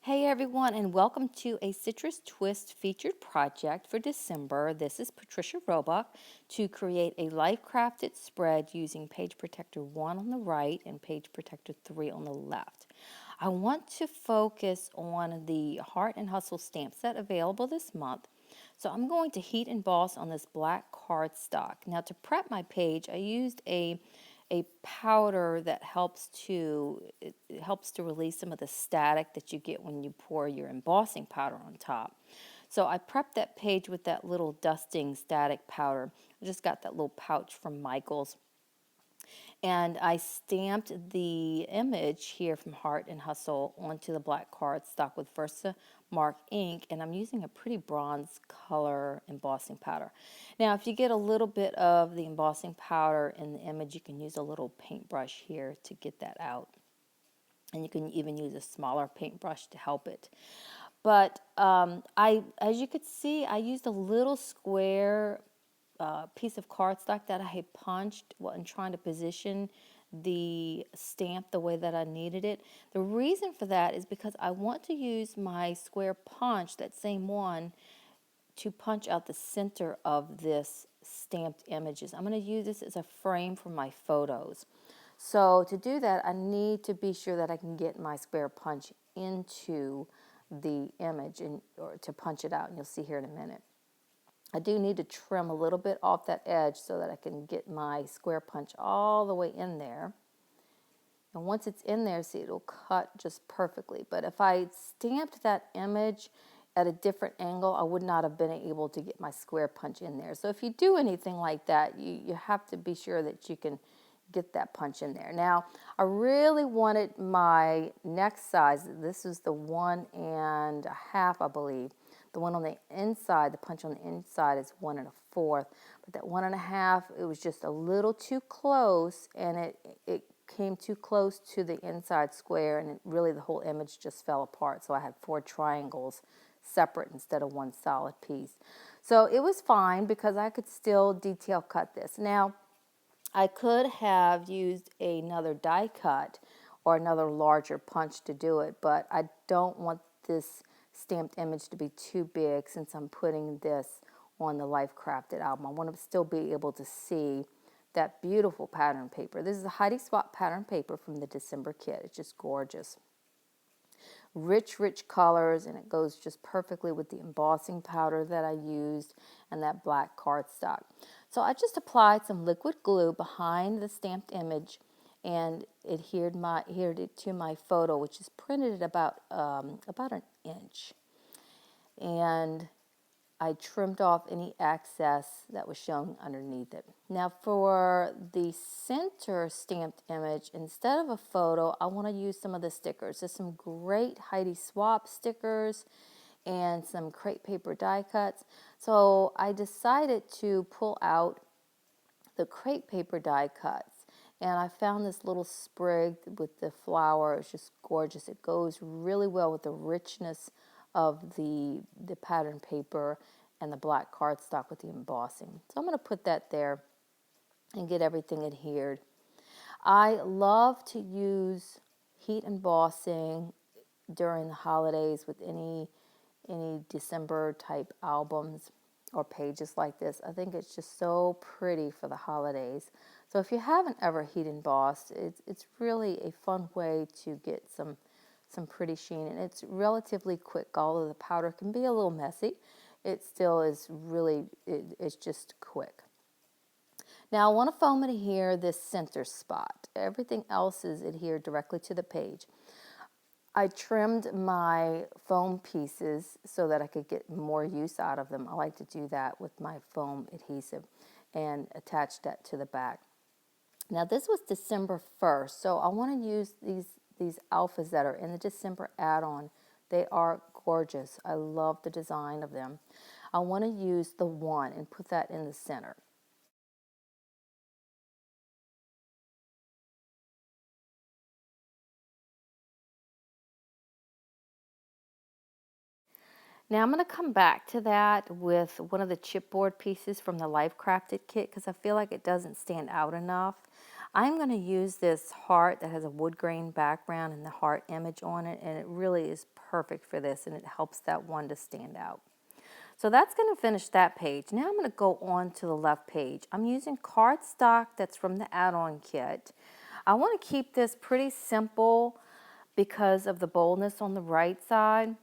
Hey everyone, and welcome to a Citrus Twist featured project for December. This is Patricia Roebuck to create a life crafted spread using page protector 1 on the right and page protector 3 on the left. I want to focus on the Heart and Hustle stamp set available this month. So I'm going to heat emboss on this black cardstock. Now to prep my page, I used a powder that helps to release some of the static that you get when you pour your embossing powder on top. So I prepped that page with that little dusting static powder. I just got that little pouch from Michael's. And I stamped the image here from Heart and Hustle onto the black cardstock with Versamark ink, and I'm using a pretty bronze color embossing powder. Now, if you get a little bit of the embossing powder in the image, you can use a little paintbrush here to get that out. And you can even use a smaller paintbrush to help it. But as you could see, I used a little square piece of cardstock that I had punched and trying to position the stamp the way that I needed it. The reason for that is because I want to use my square punch, that same one, to punch out the center of this stamped images. I'm going to use this as a frame for my photos. So to do that, I need to be sure that I can get my square punch into the image or to punch it out, and you'll see here in a minute. I do need to trim a little bit off that edge so that I can get my square punch all the way in there. And once it's in there, see, it'll cut just perfectly. But if I stamped that image at a different angle, I would not have been able to get my square punch in there. So if you do anything like that, you have to be sure that you can get that punch in there. Now, I really wanted my next size. This is the 1.5, I believe. The one on the inside, the punch on the inside is 1.25, but that 1.5, it was just a little too close, and it came too close to the inside square, and really the whole image just fell apart. So I had 4 triangles separate instead of one solid piece. So it was fine because I could still detail cut this. Now, I could have used another die cut or another larger punch to do it, but I don't want this stamped image to be too big since I'm putting this on the Life Crafted album. I want to still be able to see that beautiful pattern paper. This is a Heidi Swap pattern paper from the December kit. It's just gorgeous. Rich, rich colors, and it goes just perfectly with the embossing powder that I used and that black cardstock. So I just applied some liquid glue behind the stamped image and adhered it to my photo, which is printed at about an inch. And I trimmed off any excess that was shown underneath it. Now for the center stamped image, instead of a photo, I want to use some of the stickers. There's some great Heidi Swap stickers and some crepe paper die cuts. So I decided to pull out the crepe paper die cuts. And I found this little sprig with the flower. It's just gorgeous. It goes really well with the richness of the pattern paper and the black cardstock with the embossing. So I'm going to put that there and get everything adhered. I love to use heat embossing during the holidays with any December type albums or pages like this. I think it's just so pretty for the holidays. So if you haven't ever heat embossed, it's really a fun way to get some pretty sheen, and it's relatively quick. Although the powder can be a little messy, it still is really, it's just quick. Now I want to foam adhere this center spot. Everything else is adhered directly to the page. I trimmed my foam pieces so that I could get more use out of them. I like to do that with my foam adhesive and attach that to the back. Now this was December 1st, so I want to use these alphas that are in the December add-on. They are gorgeous. I love the design of them. I want to use the 1 and put that in the center. Now I'm going to come back to that with one of the chipboard pieces from the Life Crafted kit because I feel like it doesn't stand out enough. I'm going to use this heart that has a wood grain background and the heart image on it, and it really is perfect for this, and it helps that one to stand out. So that's going to finish that page. Now I'm going to go on to the left page. I'm using cardstock that's from the add-on kit. I want to keep this pretty simple because of the boldness on the right side.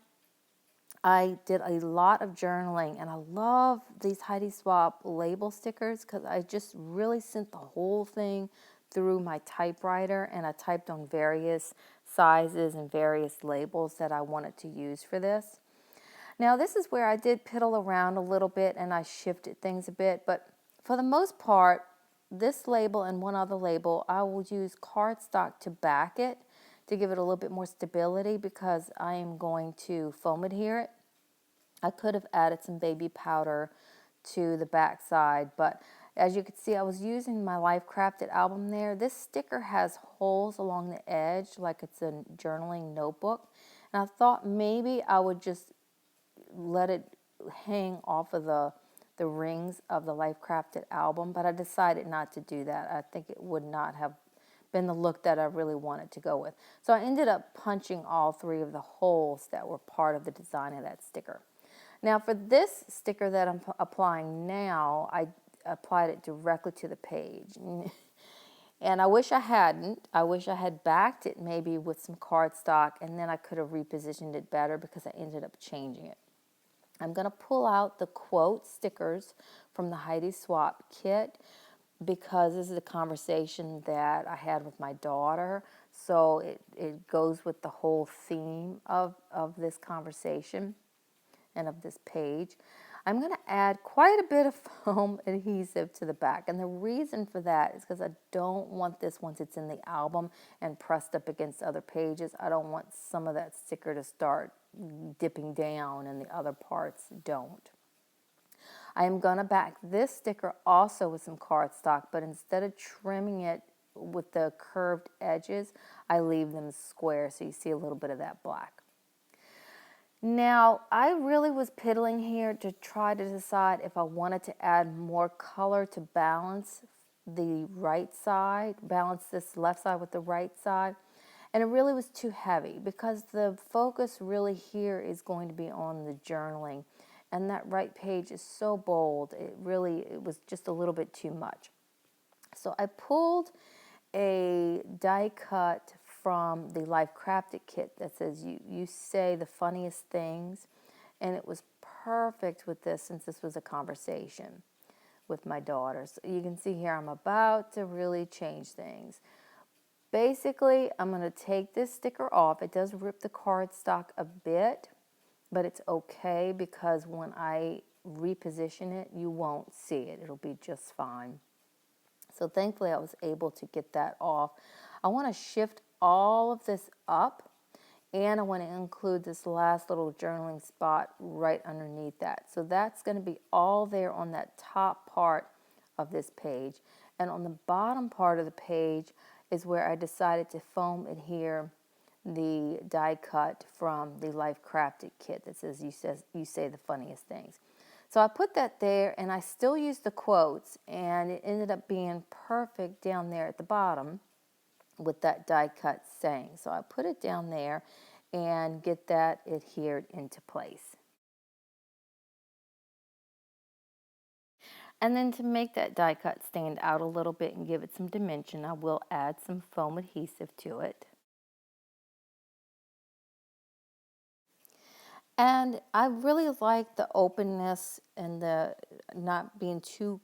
I did a lot of journaling, and I love these Heidi Swapp label stickers because I just really sent the whole thing through my typewriter, and I typed on various sizes and various labels that I wanted to use for this. Now this is where I did piddle around a little bit and I shifted things a bit, but for the most part, this label and one other label, I will use cardstock to back it to give it a little bit more stability because I am going to foam adhere it. I could have added some baby powder to the back side, but as you can see, I was using my Life Crafted album there. This sticker has holes along the edge like it's a journaling notebook, and I thought maybe I would just let it hang off of the rings of the Life Crafted album, but I decided not to do that. I think it would not have been the look that I really wanted to go with. So I ended up punching all three of the holes that were part of the design of that sticker. Now for this sticker that I'm applying now, I applied it directly to the page. And I wish I hadn't. I wish I had backed it maybe with some cardstock, and then I could have repositioned it better because I ended up changing it. I'm going to pull out the quote stickers from the Heidi Swapp kit because this is a conversation that I had with my daughter. So it goes with the whole theme of this conversation and of this page. I'm going to add quite a bit of foam adhesive to the back. And the reason for that is because I don't want this, once it's in the album and pressed up against other pages, I don't want some of that sticker to start dipping down and the other parts don't. I am going to back this sticker also with some cardstock, but instead of trimming it with the curved edges, I leave them square so you see a little bit of that black. Now, I really was piddling here to try to decide if I wanted to add more color to balance the right side, balance this left side with the right side. And it really was too heavy because the focus really here is going to be on the journaling. And that right page is so bold, it was just a little bit too much. So I pulled a die cut from the Life Crafted kit that says you say the funniest things, and it was perfect with this since this was a conversation with my daughter. So you can see here I'm about to really change things. Basically, I'm going to take this sticker off. It does rip the cardstock a bit, but it's okay because when I reposition it, you won't see it. It'll be just fine. So thankfully I was able to get that off. I want to shift all of this up, and I want to include this last little journaling spot right underneath that. So that's going to be all there on that top part of this page. And on the bottom part of the page is where I decided to foam adhere the die cut from the Life Crafted kit that says you say the funniest things. So I put that there, and I still used the quotes, and it ended up being perfect down there at the bottom with that die cut saying. So I put it down there and get that adhered into place. And then to make that die cut stand out a little bit and give it some dimension, I will add some foam adhesive to it. And I really like the openness and the not being too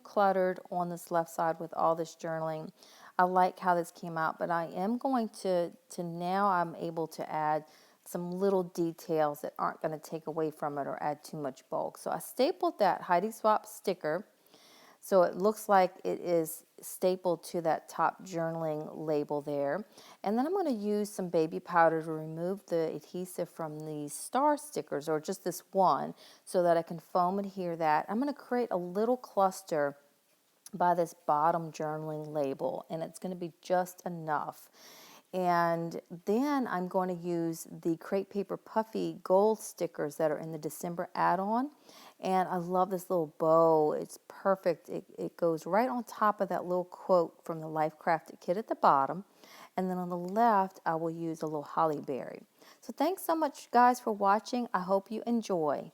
cluttered on this left side with all this journaling. I like how this came out, but I am going to now I'm able to add some little details that aren't going to take away from it or add too much bulk. So I stapled that Heidi Swapp sticker so it looks like it is stapled to that top journaling label there. And then I'm going to use some baby powder to remove the adhesive from these star stickers, or just this one, so that I can foam adhere that. I'm going to create a little cluster by this bottom journaling label, and it's going to be just enough. And then I'm going to use the Crepe Paper Puffy gold stickers that are in the December add-on. And I love this little bow. It's perfect. It goes right on top of that little quote from the Life Crafted kit at the bottom. And then on the left, I will use a little holly berry. So thanks so much, guys, for watching. I hope you enjoy.